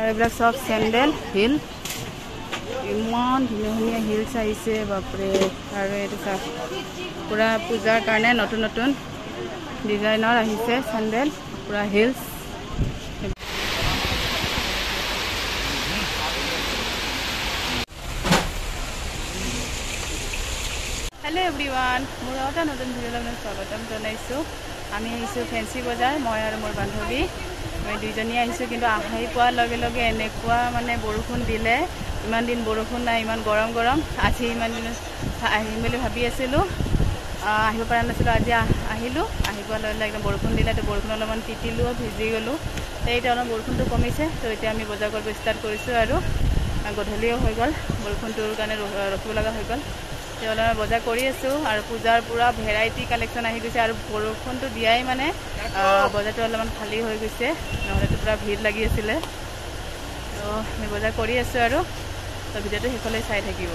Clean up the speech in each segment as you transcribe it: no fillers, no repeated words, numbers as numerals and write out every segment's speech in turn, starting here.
এইবিলাক সব চেন্ডেল হিল ইমান ধুনীয়া ধুনীয়া হিলছ আহিছে বাপৰে। আৰু এইটো চাওক পুৰা পূজাৰ কাৰণে নতুন নতুন ডিজাইনৰ আহিছে চেন্ডেল পুৰা হিলছ। হেল্ল' এভৰিৱান, মোৰ এটা নতুন ভিডিঅ'লৈ আপোনাক স্বাগতম জনাইছোঁ। আমি আহিছোঁ ফেঞ্চি বজাৰ, মই আৰু মোৰ বান্ধৱী আমি দুইজনী আহিছোঁ। কিন্তু আহি পোৱাৰ লগে লগে এনেকুৱা মানে বৰষুণ দিলে, ইমান দিন বৰষুণ নাই, ইমান গৰম গৰম। আজি ইমান দিন আহিম বুলি ভাবি আছিলোঁ, আহিব পৰা নাছিলোঁ। আজি আহিলোঁ, আহি পোৱাৰ লগে লগে একদম বৰষুণ দিলে। তো বৰষুণ অলপমান তিতিলোঁ, ভিজি গ'লোঁ। এতিয়া অলপ বৰষুণটো কমিছে, তো এতিয়া আমি বজাৰ কৰিব ষ্টাৰ্ট কৰিছোঁ। আৰু গধূলিও হৈ গ'ল, বৰষুণটোৰ কাৰণে ৰখিব লগা হৈ গ'ল। অলপ বজাৰ কৰি আছোঁ আৰু পূজাৰ পূৰা ভেৰাইটি কালেকশ্যন আহি গৈছে। আৰু বৰষুণটো দিয়াই মানে বজাৰটো অলপমান খালী হৈ গৈছে, নহ'লেতো পূৰা ভিৰ লাগি আছিলে। তো আমি বজাৰ কৰি আছোঁ আৰু তো ভিডিঅ'টো শেষলৈ চাই থাকিব।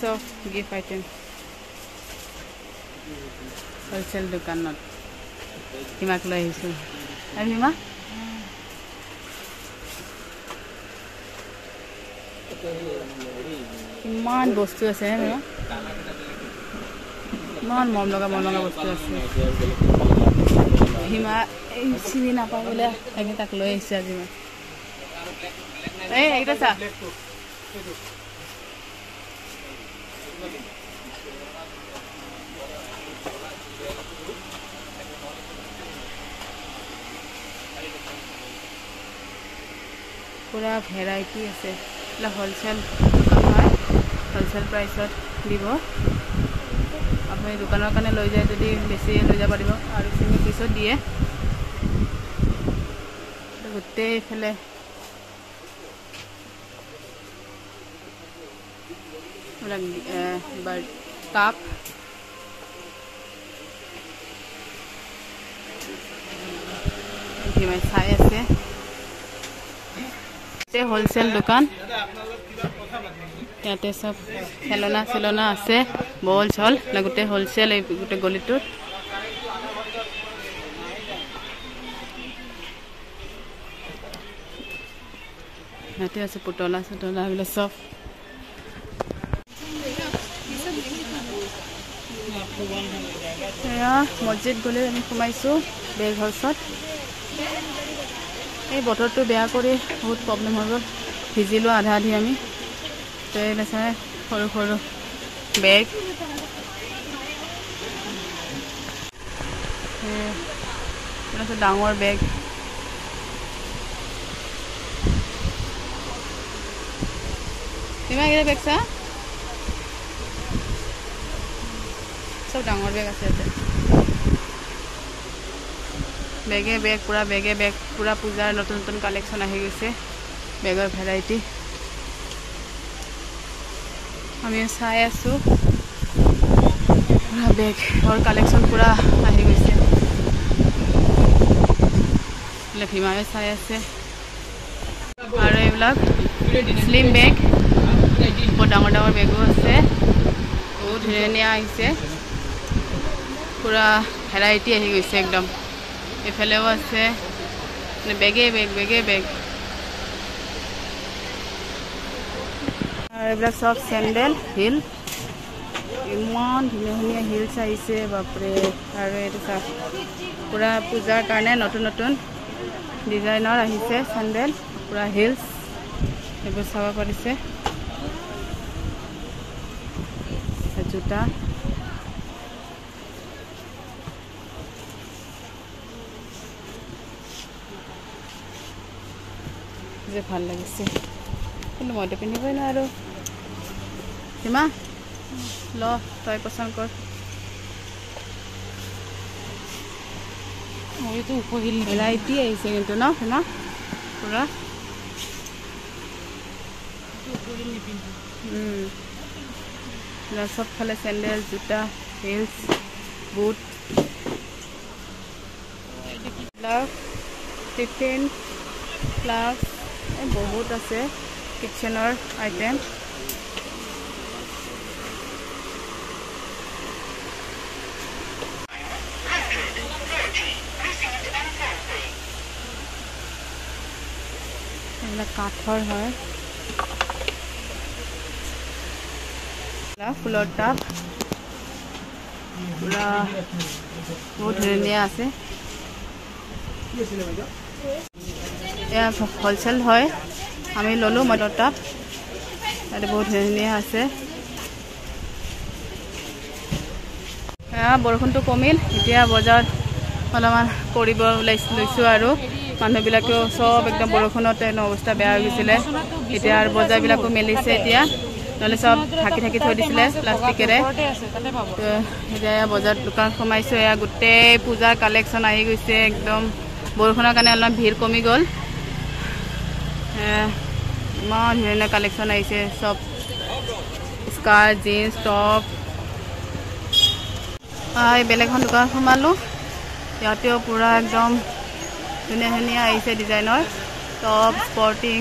চব গিফ্ট আইটেম হ'লচেল দোকানত হিমাক লৈ আহিছোঁ। আৰু হিমা ইমান বস্তু আছে, ইমান মৰম লগা বস্তু আছে। হিমা এই চিনি নাপাওঁ বোলে, তাকে তাক লৈ আহিছোঁ আজি মই। এই এইকেইটা চা, পুৰা ভেৰাইটি আছে। এইবিলাক হ'লচেল দোকান হয়, হ'লচেল প্ৰাইচত দিব। আপুনি দোকানৰ কাৰণে লৈ যায় যদি বেছি লৈ যাব পাৰিব, আৰু চিঙি পিছত দিয়ে। গোটেই এইফালে কাপ চাই আছে। হ'লচেল দোকান, ইয়াতে চব খেলনা চেলনা আছে, বল চল গোটেই হ'লচেল এই গোটেই গলিটোত। ইয়াতে আছে পুতলা চুতলা এইবিলাক চব। এয়া মছজিদ গ'লে আমি সোমাইছোঁ বেগ হাউচত। এই বতৰটো বেয়া কৰি বহুত প্ৰব্লেম হৈ গ'ল, ভিজিলোঁ আধা আধি আমি। তো এই চাই সৰু সৰু বেগ, ডাঙৰ বেগ। কিমান বেগ চা, চব ডাঙৰ বেগ আছে ইয়াতে। বেগে বেগ, পূৰা বেগে বেগ, পূৰা পূজাৰ নতুন নতুন কালেকশ্যন আহি গৈছে, বেগৰ ভেৰাইটি আমি চাই আছোঁ। পূৰা বেগৰ কালেকশ্যন পূৰা আহি গৈছে। ভীমায়ে চাই আছে। আৰু এইবিলাক স্লিম বেগ, বহুত ডাঙৰ ডাঙৰ বেগো আছে, বহুত ধুনীয়া ধুনীয়া আহিছে। পূৰা ভেৰাইটি আহি গৈছে একদম। এইফালেও আছে বেগে বেগ, বেগে বেগ। আৰু এইবিলাক চব চেন্ডেল হিল, ইমান ধুনীয়া ধুনীয়া হিলছ আহিছে বাপৰে। আৰু এইটো চাওক পুৰা পূজাৰ কাৰণে নতুন নতুন ডিজাইনৰ আহিছে চেন্ডেল পুৰা হিলছ, এইবোৰ চাব পাৰিছে। জোতা যে ভাল লাগিছে, কিন্তু মইতো পিন্ধিবই নোৱাৰোঁ। হিমা ল, তই পচন্দ কৰ। ভেৰাইটি আহিছে কিন্তু ন শুনা পুৰা চবফালে চেণ্ডেল জোতা হিলছ বুট টিফিন ফ্লাস্ক বহুত আছে কিচেনৰ আইটেম এইবিলাক কাঠৰ হয় ফুলৰ টাব পুৰা বহুত ধুনীয়া আছে এয়া হ'লচেল হয় আমি ল'লোঁ মদৰ টাব ইয়াতে বহুত ধুনীয়া আছে বৰষুণটো কমিল এতিয়া বজাৰত অলপমান কৰিব লৈছোঁ আৰু মানুহবিলাকেও চব একদম বৰষুণতে অৱস্থা বেয়া হৈ গৈছিলে এতিয়া আৰু বজাৰবিলাকো মেলিছে এতিয়া নহ'লে চব ঢাকি থৈ দিছিলে প্লাষ্টিকেৰে এতিয়া বজাৰত দোকান সোমাইছোঁ এয়া গোটেই পূজাৰ কালেকশ্যন আহি গৈছে একদম বৰষুণৰ কাৰণে অলপ ভিৰ কমি গ'ল ইমান ধুনীয়া কালেকশ্যন আহিছে চব স্কাৰ্ট জিন্স টপ বেলেগ এখন দোকান সোমালোঁ ইয়াতেও পুৰা একদম ধুনীয়া আহিছে ডিজাইনৰ টপ স্পৰ্টিং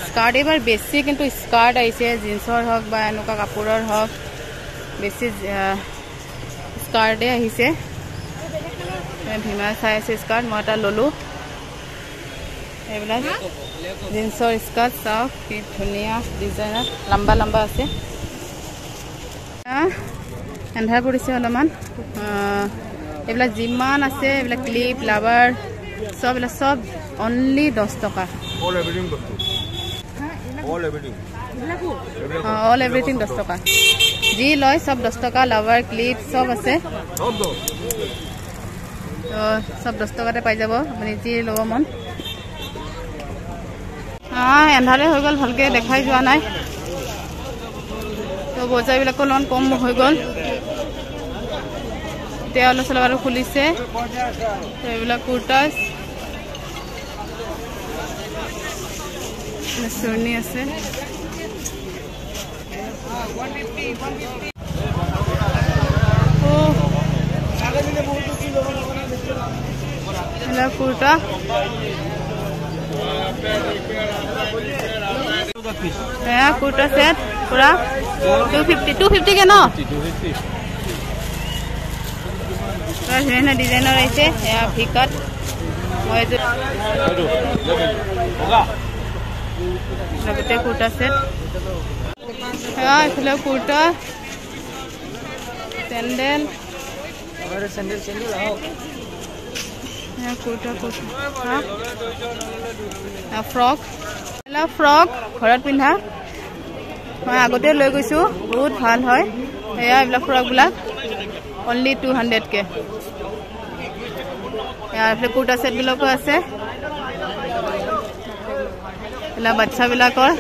স্কাৰ্ট এইবাৰ বেছি কিন্তু স্কাৰ্ট আহিছে জিন্সৰ হওক বা এনেকুৱা কাপোৰৰ হওক বেছি স্কাৰ্টে আহিছে ভীমা চাই আছে স্কাৰ্ট মই এটা ল'লোঁ এইবিলাক জিন্সৰ স্কাৰ্ট চাওক কি ধুনীয়া ডিজাইনৰ লম্বা আছে এন্ধাৰ পৰিছে অলপমান এইবিলাক যিমান আছে এইবিলাক ক্লিপ লাভাৰ সব অনলি 10 টকা অল এভৰিথিং 10 টকা যি লয় সব 10 টকা লাভাৰ ক্লিপ সব আছে তো সব 10 টকাতে পাই যাব আপুনি যি ল'ব মন এন্ধাৰে হৈ গ'ল ভালকে দেখাই যোৱা নাই তো বজাৰবিলাকো অলপমান কম হৈ গ'ল এতিয়া অলপ চলপ আৰু খুলিছে এইবিলাক কুৰ্তাছ চুৰ্ণি আছে কুৰ্তা কুৰ্তা সেট পুৰা 250 के न डिजाइनर আহিছে ভিকাত মই লগতে কুৰ্তা সেট এইফালে কুৰ্তা চেণ্ডেল কুৰ্তা ফ্ৰক ঘৰত পিন্ধা মই আগতে লৈ গৈছোঁ বহুত ভাল হয় এয়া এইবিলাক ফ্ৰকবিলাক অনলি 200 কে এইফালে কুৰ্তা সেটবিলাকো আছে এলা বাচ্চাবিলাকৰ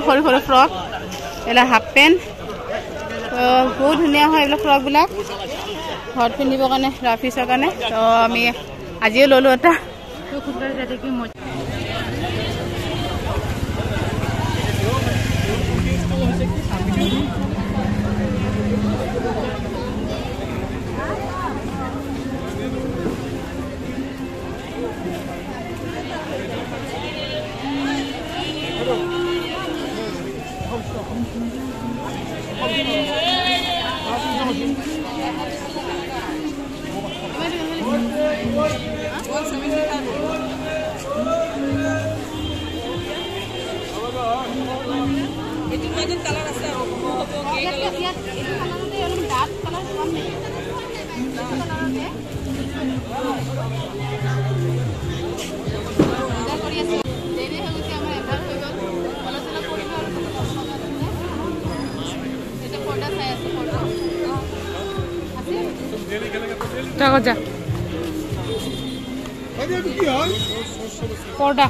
সৰু ফ্ৰক এলা হাফ পেণ্ট বহুত ধুনীয়া হয় এইবিলাক ফ্ৰকবিলাক ঘৰত পিন্ধিবৰ কাৰণে ৰাফিছৰ কাৰণে তো আমি আজিও ল'লোঁ এটা যা পৰ্দা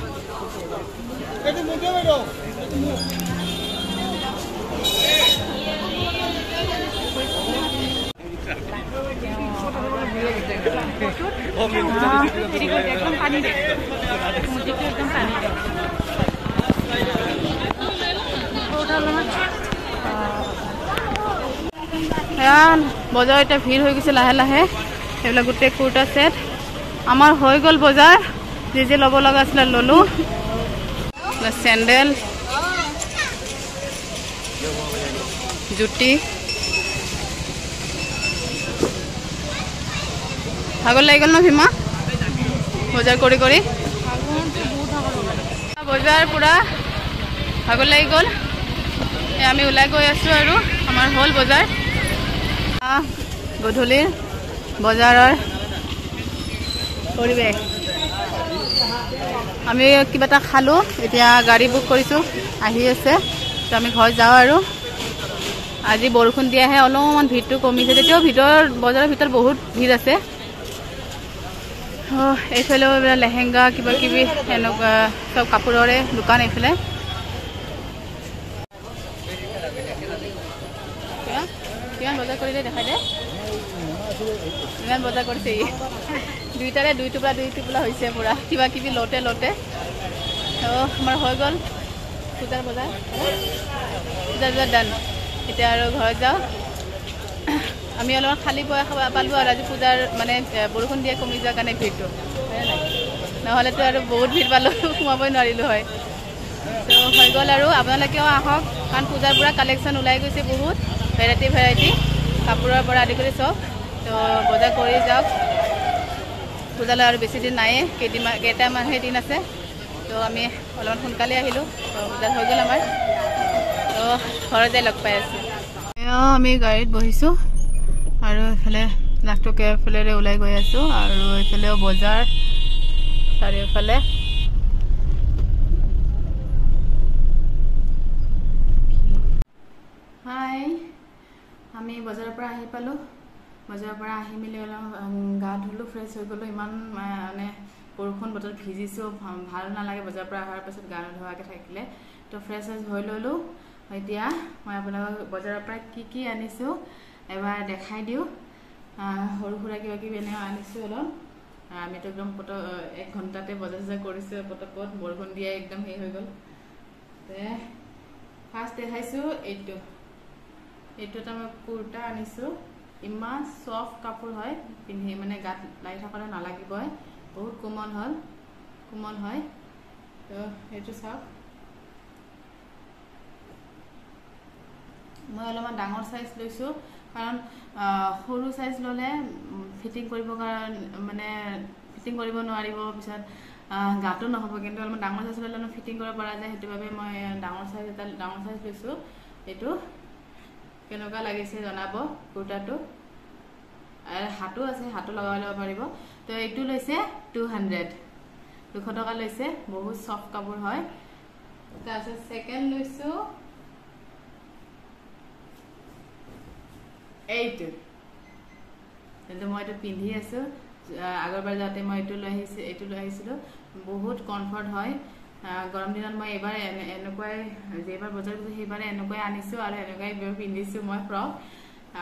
একদম পানী দে মুৰ্গীটো একদম পানী দে বজাৰ এতিয়া ভিৰ হৈ গৈছে লাহে লাহে এইবিলাক গোটেই কুৰ্তা ছেট আমাৰ হৈ গ'ল বজাৰ যি ল'ব লগা আছিলে ল'লোঁ চেণ্ডেল জুতি ভাগৰ লাগি গ'ল ন ভীমা বজাৰ কৰি কৰি বজাৰ পুৰা ভাগৰ লাগি গ'ল আমি ওলাই গৈ আছোঁ আৰু আমাৰ হ'ল বজাৰ গধূলিৰ বজাৰৰ পৰিৱেশ আমি কিবা এটা খালোঁ এতিয়া গাড়ী বুক কৰিছোঁ আহি আছে তো আমি ঘৰত যাওঁ আৰু আজি বৰষুণ দিয়াহে অলপমান ভিৰটো কমিছে তেতিয়াও বজাৰৰ ভিতৰত বহুত ভিৰ আছে এইফালেও লেহেংগা কিবা কিবি এনেকুৱা চব কাপোৰৰে দোকান এইফালে কিমান বজাৰ কৰিলে দেখাই দে ইমান বজাৰ কৰিছে দুইটাৰে দুই টোপোলা হৈছে পুৰা কিবা কিবি লতে আমাৰ হৈ গ'ল পূজাৰ বজাৰ ডান এতিয়া আৰু ঘৰত যাওঁ আমি অলপমান খালী পালোঁ আৰু আজি পূজাৰ মানে বৰষুণ দিয়া কমি যোৱাৰ কাৰণে ভিৰটো নহ'লেতো আৰু বহুত ভিৰ পালোঁ সোমাবই নোৱাৰিলোঁ হয় তো হৈ গ'ল আৰু আপোনালোকেও আহক কাৰণ পূজাৰ পৰা কালেকশ্যন ওলাই গৈছে বহুত ভেৰাইটি কাপোৰৰ পৰা আদি কৰি চব তো বজাৰ কৰি যাওক পূজালৈ আৰু বেছি দিন নাইয়ে কেইটামানহে দিন আছে তো আমি অলপমান সোনকালে আহিলোঁ তো বজাৰ হৈ গ'ল আমাৰ তো ঘৰত যাই লগ পাই আছোঁ আমি গাড়ীত বহিছোঁ আৰু এইফালে লাখটকীয়া এইফালেৰে ওলাই গৈ আছোঁ আৰু এইফালেও বজাৰ চাৰিওফালে হাই আমি বজাৰৰ পৰা আহি পালোঁ বজাৰৰ পৰা আহি মেলি অলপ গা ধুলোঁ ফ্ৰেছ হৈ গ'লোঁ ইমান মানে বৰষুণ বতৰ ভিজিছোঁ ভাল নালাগে বজাৰৰ পৰা অহাৰ পাছত গা নোধোৱাকৈ থাকিলে তো ফ্ৰেছ হৈ ল'লোঁ এতিয়া মই আপোনালোকক বজাৰৰ পৰা কি আনিছোঁ এবাৰ দেখাই দিওঁ সৰু সুৰা কিবা কিবি এনেও আনিছোঁ অলপ আমিতো একদম এক ঘণ্টাতে বজাৰ চজাৰ কৰিছোঁ পটকত বৰষুণ দিয়া একদম হেৰি হৈ গ'ল ফাৰ্ষ্ট দেখাইছোঁ এইটো এটা মই কুৰ্তা আনিছোঁ ইমান সফ্ট কাপোৰ হয় পিন্ধি মানে গাত লাগি থাকলে নালাগিবই বহুত কোমল হয় তো এইটো চাওক মই অলপমান ডাঙৰ সাইজ লৈছোঁ কাৰণ সৰু সাইজ ল'লে ফিটিং কৰিবৰ কাৰণে মানে ফিটিং কৰিব নোৱাৰিব পিছত গাটো নহ'ব কিন্তু অলপমান ডাঙৰ সাইজ ল'লে ফিটিং কৰিব পৰা যায় সেইটো বাবে মই ডাঙৰ সাইজ লৈছোঁ এইটো কেনেকুৱা লাগিছে জনাব কুৰ্তাটো আৰু হাতো আছে হাতো লগাই ল'ব পাৰিব তো এইটো লৈছে 200 টকা লৈছে বহুত সফ্ট কাপোৰ হয় তাৰপিছত সেকেন্ড লৈছোঁ এইটো মই এইটো পিন্ধি আছোঁ আগৰবাৰ যাওঁতে মই এইটো লৈ আহিছিলোঁ বহুত কমফৰ্ট হয় গৰম দিনত মই এবাৰ এনেকুৱাই যেবাৰ বজাৰ কৰিছোঁ সেইবাৰে এনেকুৱাই আনিছোঁ আৰু এনেকুৱাই পিন্ধিছোঁ মই ফ্ৰক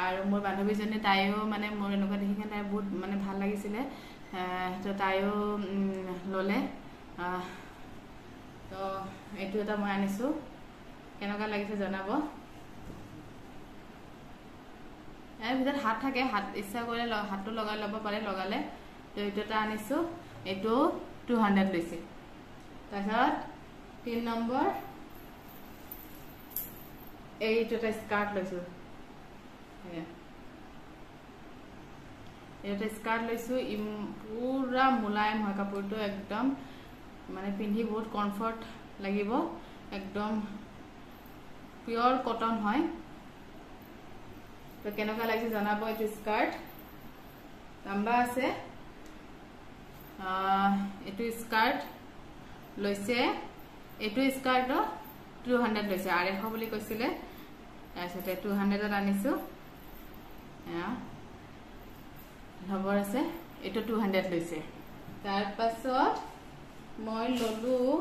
আৰু মোৰ বান্ধৱীজনী তাইও মানে মোৰ এনেকুৱা দেখি কিনে তাই বহুত মানে ভাল লাগিছিলে তো তাইও ল'লে তো এইটো এটা মই আনিছোঁ কেনেকুৱা লাগিছে জনাব ইয়াৰ ভিতৰত হাত থাকে হাত ইচ্ছা কৰিলে হাতটো লগাই ল'ব পাৰে লগালে তো এইটো এটা আনিছোঁ এইটো 200 লৈছে তাৰপিছত 3 নম্বৰ এইটো এটা স্কাৰ্ট লৈছোঁ এটা স্কাৰ্ট লৈছোঁ পুৰা মুলায়ম হয় কাপোৰটো একদম মানে পিন্ধি বহুত কমফৰ্ট লাগিব একদম পিয়ৰ কটন হয় তো কেনেকুৱা লাগিছে জনাব এইটো স্কাৰ্ট লম্বা আছে এইটো স্কাৰ্ট লৈছে এইটো স্কাৰ্টটো 200 লৈছে 250 বুলি কৈছিলে তাৰপিছতে 200ত আনিছোঁ খবৰ আছে এইটো 200 লৈছে তাৰপাছত মই ল'লোঁ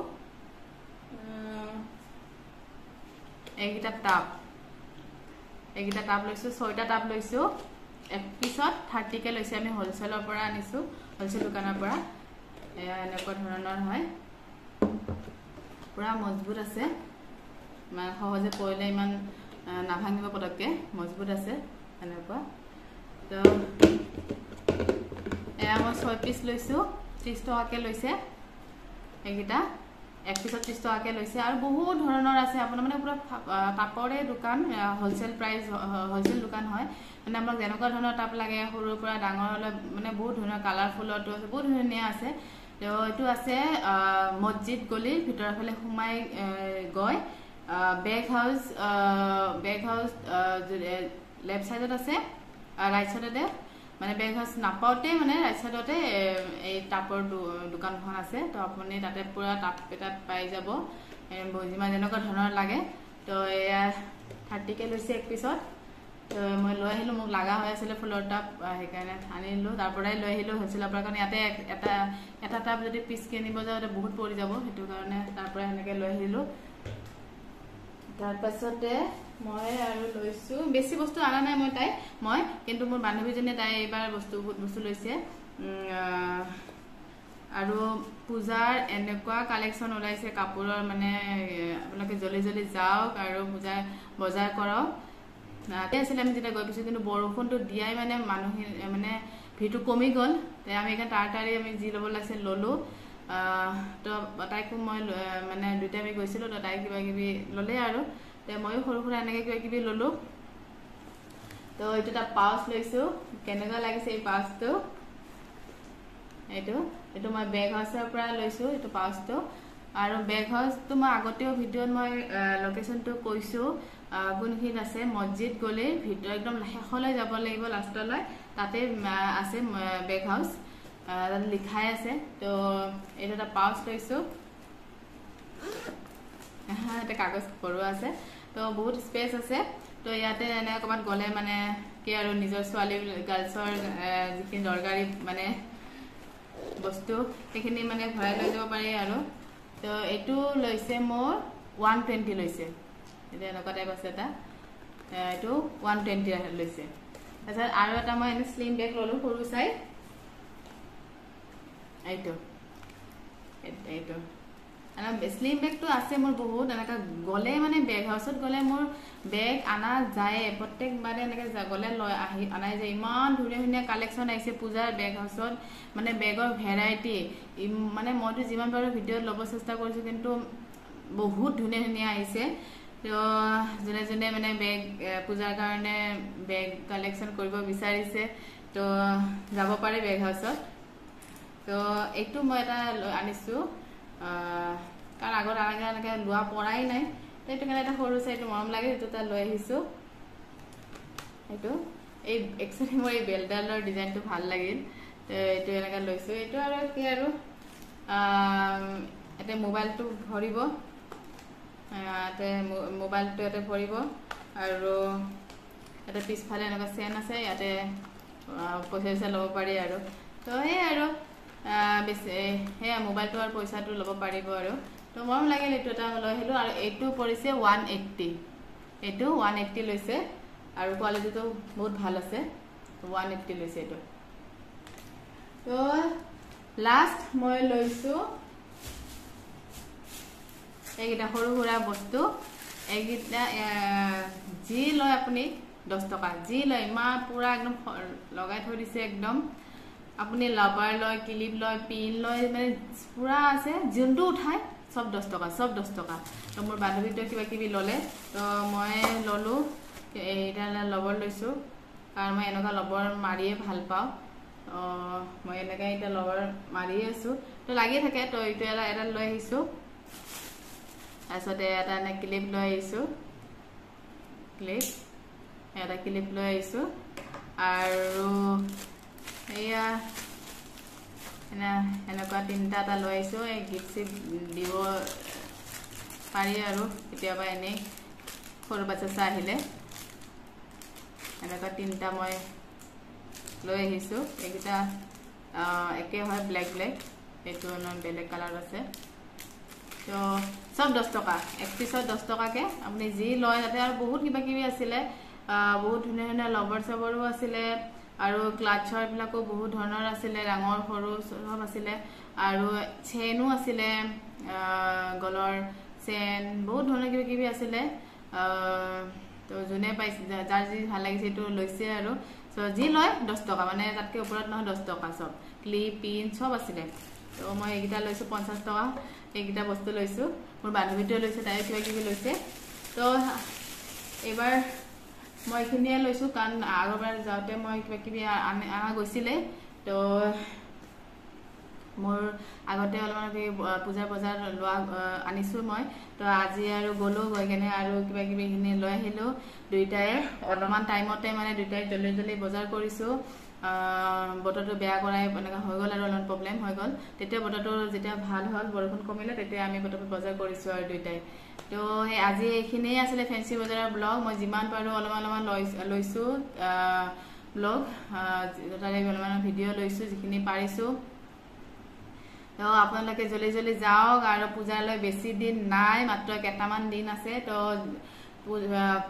এইকেইটা টাপ লৈছোঁ 6টা টাপ লৈছোঁ এক পিছত 30 কে লৈছে আমি হোলসেলৰ পৰা আনিছো হোলসেল দোকানৰ পৰা এনেকুৱা ধৰণৰ হয় পুৰা মজবুত আছে মানে সহজে পৰিলে ইমান নাভাঙিব পটককে মজবুত আছে এনেকুৱা তো এয়া মই 6 পিস লৈছো 30 টকাকে লৈছে এইগিটা এক পিছত 30 টকাকে লৈছে আৰু বহুত ধৰণৰ আছে আপোনাৰ মানে পুৰা টাপৰে দোকান হোলসেল প্ৰাইস হোলসেল দোকান হয় মানে আমাক যেনেকুৱা ধৰণৰ টাপ লাগে সৰুৰ পৰা ডাঙৰলৈ মানে বহুত ধৰণৰ কালাৰফুলটো আছে বহুত ধুনীয়া আছে তো এটো আছে মছজিদ গলিৰ ভিতৰৰ ফালে সোমাই গৈ বেগ হাউস লেফট সাইডত আছে ৰাইট সাইডতে মানে বেগ হাউস নাপাওতে মানে ৰাইট সাইডতে এই টাপৰ দোকানখন আছে তো আপুনি তাতে পুৰা টাপ পেটাত পাই যাব বজিমা যেনেকুৱা ধৰণৰ লাগে তো এয়া 30 কে লৈছে এক পিছত তো মই লৈ আহিলো মোক লাগা হৈ আছিল ফুলৰ টাপ হেকাৰণে আনিলো তাৰ পৰাই লৈ আহিলো হৈছিল আপোনাৰ কাৰণে ইয়াতে এটা টাপ যদি পিস কিনিব যাও এটা বহুত পৰি যাব হেতু কাৰণে তাৰ পৰাই এনেকে লৈ আহিলো তাৰ পাছতে মই আৰু লৈছো বেছি বস্তু আনা নাই মই কিন্তু মোৰ বান্ধৱীজনে তাই এবাৰ বস্তু লৈছে আৰু পূজাৰ এনেকুৱা কালেকচন ওলাইছে কাপোৰৰ মানে আপোনালোকে জলদি যাওক আৰু পূজাৰ বজাৰ কৰক নাতে আছিল আমি যেটা গৈ পিছো কিন্তু বৰষুণটো দিয়াই মানে মানুহ মানে ভিটো কমি গল তে আমি একা টাৰটাৰি আমি জি লব লাগছে ললো তো তাইকো মই মানে দুটা আমি গৈছিলো তো তাই কিবা কিবি ললে আৰু তে মই সৰু সৰু এনেকে কিবা কিবি ললো তো এটা পাউচ লৈছো কেনেকা লাগিছে এই পাউচটো এটো মই বেগ হাউসৰ পৰা লৈছো এটো পাউচটো আৰু বেগ হাউসটো মই আগতেও ভিডিঅত মই লোকেশনটো কৈছো গুণখিন আছে মছজিদ গলে ভিডিঅ একদম শেষলৈ যাব লাগিব লাষ্টলৈ তাতে আছে বেগ হাউস তাত লিখাই আছে তো এটা পাউচ লৈছো এটা কাগজ পৰুৱা আছে তো বহুত স্পেস আছে তো ইয়াতে এনে কবাত গলে মানে কি আৰু নিজৰ ছোৱালী গাৰ্লছৰ যিখিনি দৰকাৰী মানে বস্তু এখিনি মানে ভৰাই লৈ যাব পাৰি আৰু তো এটো লৈছে মোৰ 120 লৈছে এটা এনেকুৱা টাইপ আছে এটা এটো 120 লৈছে তাৰপিছত আৰু এটা মই এনে স্লিম বেগ ললো সৰু চাই এইটো ana slim bag to ase mor bahut anaka gole mane bag house gole mor bag ana jaye prottek bare enake gole loi ahi anai je iman dhune dhune collection aise pujar bag house mane bag or variety mane moi to jiman bare video lobo chesta korisu kintu bahut dhune dhune aise to jone jone mane bag pujar karone bag collection koribo bisarise to jabo pare bag house তো এইটো মই এটা আনিছো কার আগৰ আগে লোৱা পৰাই নাই এইটো কেনে এটা সৰু চাইটো মৰম লাগে এটো তা লৈ আহিছো এইটো এই এক্সুয়ালি মই বেলডালৰ ডিজাইনটো ভাল লাগিল তো এইটো এনেকা লৈছো এইটো আৰু কি আৰু এতে মোবাইলটো ভৰিব এতে মোবাইলটো এতে ভৰিব আৰু এটা পিছফালে এনেকা চেন আছে ইয়াতে পইচা লব পাৰি আৰু তো এই আৰু বেছে হে মোবাইলটো আৰু পইচাটো লব পাৰিব আৰু তো মৰম লাগিল এটো এটা লৈ আহিলো আৰু এটো পৰিছে 180 এটো 180 লৈছে আৰু কোৱালিটিটো বহুত ভাল আছে 180 লৈছে এটো তো লাষ্ট মই লৈছো এইটা সৰু সৰু বস্তু এইটা জি লয় আপুনি 10 টকা জি লয় মা পুৰা একদম লগাই থৈ দিছে একদম আপুনি লাভাৰ লয় ক্লিপ লয় পিন লয় মানে পুৰা আছে জুনটো উঠাই সব 10 টকা তো মোৰ বান্ধৱীটো কিবা কিবি ললে তো মই ললো এইটা লবৰ লৈছো কাৰণ মই এনেকা লবৰ মাৰিয়ে ভাল পাও মই এনেকা এটা লবৰ মাৰি আছো তো লাগি থাকে তো এইটো এটা লৈ আহিছো আসতে এটা নে ক্লিপ লৈ আহিছো এটা ক্লিপ লৈ আহিছো আৰু এয়া এনেকুৱা তিনটা এটা লৈ আহিছো এই গিফট দিব পাৰি আৰু কেতিয়াবা এনে সৰু বাচ্চা আহিলে এনেকুৱা তিনটা মই লৈ আহিছো এইটা একে হয় ব্ল্যাক এইটো নন বেলেগ কালাৰ আছে তো সব 10 টকা এক পিছত 10 টকাকে আপুনি জি লয় তাতে আৰু বহুত কিবা কিবি আছিল বহুত ধুনীয়া ধুনীয়া লভাৰ সবৰো আছিল আৰু ক্লাটছৰ বিলাকো বহুত ধৰণৰ আছিলে ডাঙৰ সৰু সব আছিলে আৰু চেইনো আছিলে গলৰ চেইন বহুত ধৰণৰ কিবি আছিলে তো যোনে পাইছে যাৰ যি ভাল লাগিছে এইটো লৈছে আৰু সো যি লয় 10 টকা মানে তাতকে ওপৰত নহয় 10 টকা সব ক্লিপ পিন সব আছিলে তো মই এইগিটা লৈছো 50 টকা এইগিটা বস্তু লৈছো মোৰ বান্ধৱীটোৱে লৈছে তাই কিবি লৈছে তো এবাৰ মই এইখিনিয়ে লৈছো কাৰণ আগৰবাৰ যাওঁতে মই কিবি আনা গৈছিলে তো মোৰ আগতে অলপমান পূজাৰ বজাৰ লোৱা আনিছো মই তো আজি আৰু গলো গৈ কেনে আৰু কিবি হিনে লৈ আহিলো দুইটাই অলপমান টাইমতে মানে দুইটাই জলদি বজাৰ কৰিছো বতৰটো বেয়া কৰাই এনেকা হৈ গল আৰু অলপমান প্ৰবলেম হৈ গল তেতিয়া বতৰটো যেতিয়া ভাল হল বৰষুণ কমিলে তেতিয়া আমি বজাৰ কৰিছো আৰু দুইটাই তো আজি এইখিনিয়ে আছিল ফেন্সি বজাৰৰ ব্লগ মই যিমান পাৰো অলপমান লৈছো ব্লগ তাৰে অলপমান ভিডিঅ' লৈছো যিখিনি পাৰিছো তো আপোনালোকে জলদি যাওক আৰু পূজালৈ বেছি দিন নাই মাত্ৰ কেটামান দিন আছে তো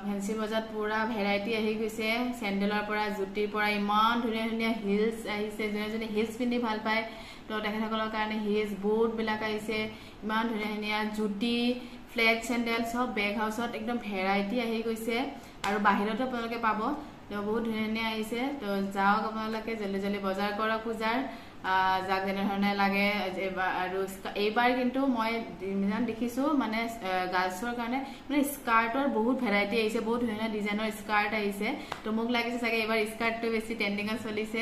ফেন্সি বজাৰত পুৰা ভেৰাইটি আহি গৈছে স্যান্ডেলৰ পৰা জুতিৰ পৰা ইমান ধুনীয়া হিলছ আহিছে যোনে হিলছ পিন্ধি ভাল পায় তো তেখেতসকলৰ কাৰণে হিলছ বুট বিলাক আহিছে ইমান ধুনীয়া জুতি ফ্লেট স্যান্ডেল সব বেগ হাউছত একদম ভেৰাইটি আহি গৈছে আৰু বাহিৰতো আপোনালোকে পাব তো বহুত ধুনীয়া আহিছে তো যাওক আপোনালোকে জলদি বজাৰ কৰক পূজাৰ যাক যেনে ধৰণে লাগে আৰু এইবাৰ কিন্তু মই ডিজাইন দেখিছো মানে গাৰ্লছৰ কাৰণে মানে স্কাৰ্টৰ বহুত ভেৰাইটি আহিছে বহুত ধুনীয়া ডিজাইনৰ স্কাৰ্ট আহিছে তো মোক লাগিছে চাগে এইবাৰ স্কাৰ্টটো বেছি ট্ৰেন্ডিংত চলিছে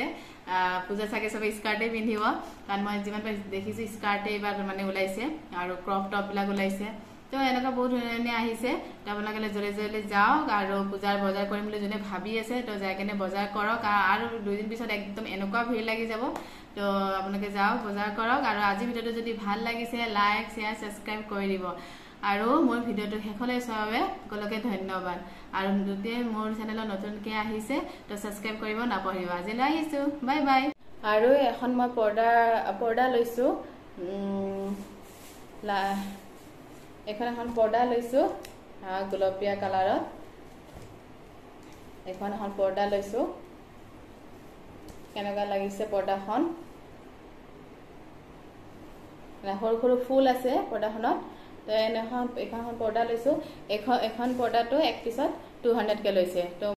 পূজা চাগে সবে স্কাৰ্টে পিন্ধিব কাৰণ মই যিমান দেখিছো স্কাৰ্টে এইবাৰ মানে ওলাইছে আৰু ক্ৰপ টপ বিলাক ওলাইছে তো এনেকা বহুত ধুনীয়া আহিছে তো আপোনালোকে জলদি যাওক আৰু পূজাৰ বজাৰ কৰিম বুলি যোনে ভাবি আছে তো যাই কেনে বজাৰ কৰক আৰু 2 দিন পিছত একদম এনেকুৱা ভিৰ লাগি যাব তো আপোনালোকে যাওক বজাৰ কৰক আৰু আজি ভিডিঅটো যদি ভাল লাগিছে লাইক শেয়াৰ সাবস্ক্ৰাইব কৰি দিব আৰু মোৰ ভিডিঅটো শেষলৈ চোৱাৰ বাবে সকলোকে ধন্যবাদ আৰু যদি মোৰ চেনেলত নতুনকৈ আহিছে তো সাবস্ক্ৰাইব কৰিব নাপাহৰিব আজিলৈ আহিছো বাই বাই আৰু এখন মই পৰ্দা লৈছো এখন পৰ্দা লৈছো গোলপীয়া কালাৰত এখন পৰ্দা লৈছো কেনেকুৱা লাগিছে পৰ্দাখন সৰু ফুল আছে পৰ্দাখনত তো এখন পৰ্দা লৈছো এখন পৰ্দাটো এক পিছত 200 কে লৈছে তো